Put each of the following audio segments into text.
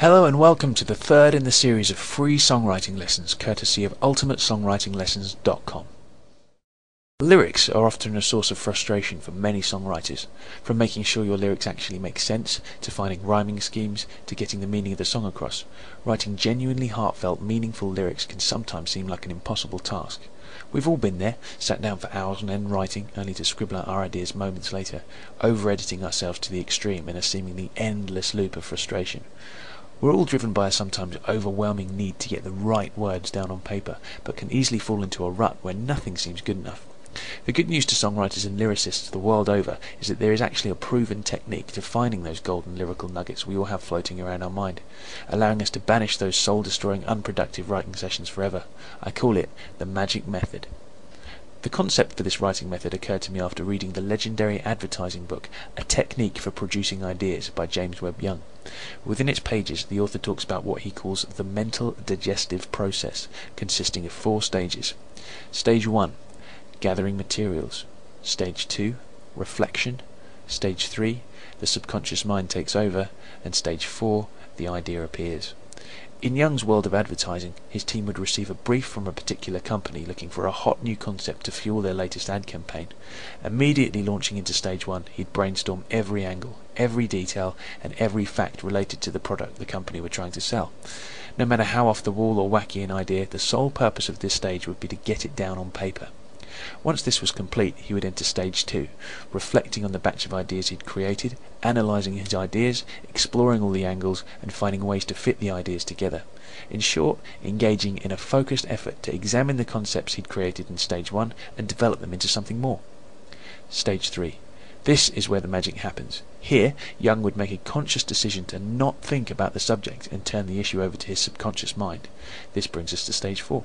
Hello and welcome to the third in the series of free songwriting lessons courtesy of ultimatesongwritinglessons.com. Lyrics are often a source of frustration for many songwriters, from making sure your lyrics actually make sense, to finding rhyming schemes, to getting the meaning of the song across. Writing genuinely heartfelt, meaningful lyrics can sometimes seem like an impossible task. We've all been there, sat down for hours on end writing, only to scribble out our ideas moments later, over-editing ourselves to the extreme in a seemingly endless loop of frustration. We're all driven by a sometimes overwhelming need to get the right words down on paper, but can easily fall into a rut where nothing seems good enough. The good news to songwriters and lyricists the world over is that there is actually a proven technique to finding those golden lyrical nuggets we all have floating around our mind, allowing us to banish those soul-destroying, unproductive writing sessions forever. I call it the magic method. The concept for this writing method occurred to me after reading the legendary advertising book A Technique for Producing Ideas by James Webb Young. Within its pages, the author talks about what he calls the mental digestive process, consisting of 4 stages. Stage 1, gathering materials. Stage 2, reflection. Stage 3, the subconscious mind takes over. And Stage 4, the idea appears. In Young's world of advertising, his team would receive a brief from a particular company looking for a hot new concept to fuel their latest ad campaign. Immediately launching into Stage 1, he'd brainstorm every angle, every detail, and every fact related to the product the company were trying to sell. No matter how off the wall or wacky an idea, the sole purpose of this stage would be to get it down on paper. Once this was complete, he would enter Stage 2, reflecting on the batch of ideas he'd created, analysing his ideas, exploring all the angles, and finding ways to fit the ideas together. In short, engaging in a focused effort to examine the concepts he'd created in Stage 1 and develop them into something more. Stage 3. This is where the magic happens. Here, Young would make a conscious decision to not think about the subject and turn the issue over to his subconscious mind. This brings us to Stage 4.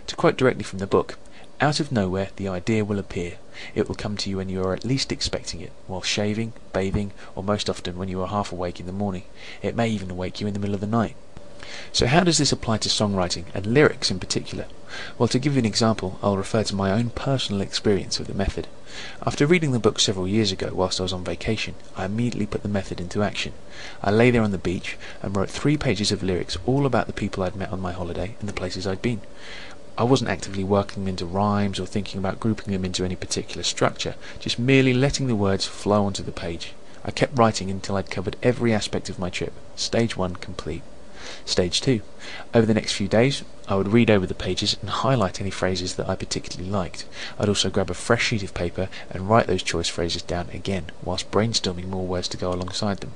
To quote directly from the book, out of nowhere, the idea will appear. It will come to you when you are at least expecting it, while shaving, bathing, or most often when you are half awake in the morning. It may even wake you in the middle of the night. So how does this apply to songwriting, and lyrics in particular? Well, to give you an example, I'll refer to my own personal experience of the method. After reading the book several years ago whilst I was on vacation, I immediately put the method into action. I lay there on the beach and wrote 3 pages of lyrics all about the people I'd met on my holiday and the places I'd been. I wasn't actively working them into rhymes or thinking about grouping them into any particular structure, just merely letting the words flow onto the page. I kept writing until I'd covered every aspect of my trip. Stage 1 complete. Stage 2. Over the next few days, I would read over the pages and highlight any phrases that I particularly liked. I'd also grab a fresh sheet of paper and write those choice phrases down again, whilst brainstorming more words to go alongside them.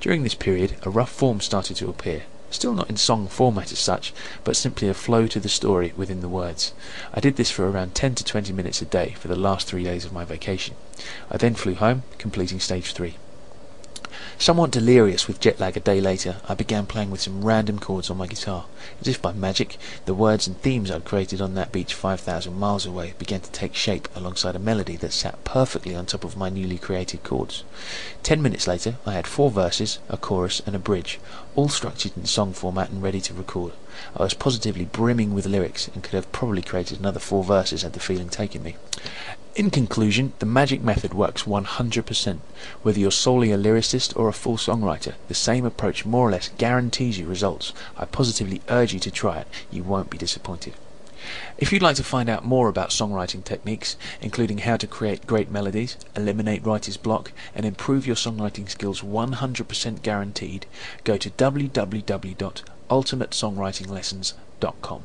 During this period, a rough form started to appear. Still not in song format as such, but simply a flow to the story within the words. I did this for around 10 to 20 minutes a day for the last 3 days of my vacation. I then flew home, completing Stage 3. Somewhat delirious with jet lag a day later, I began playing with some random chords on my guitar. As if by magic, the words and themes I'd created on that beach 5,000 miles away began to take shape alongside a melody that sat perfectly on top of my newly created chords. 10 minutes later, I had 4 verses, a chorus and a bridge, all structured in song format and ready to record. I was positively brimming with lyrics and could have probably created another 4 verses had the feeling taken me. In conclusion, the magic method works 100%. Whether you're solely a lyricist or a full songwriter, the same approach more or less guarantees you results. I positively urge you to try it. You won't be disappointed. If you'd like to find out more about songwriting techniques, including how to create great melodies, eliminate writer's block, and improve your songwriting skills 100% guaranteed, go to www.ultimatesongwritinglessons.com.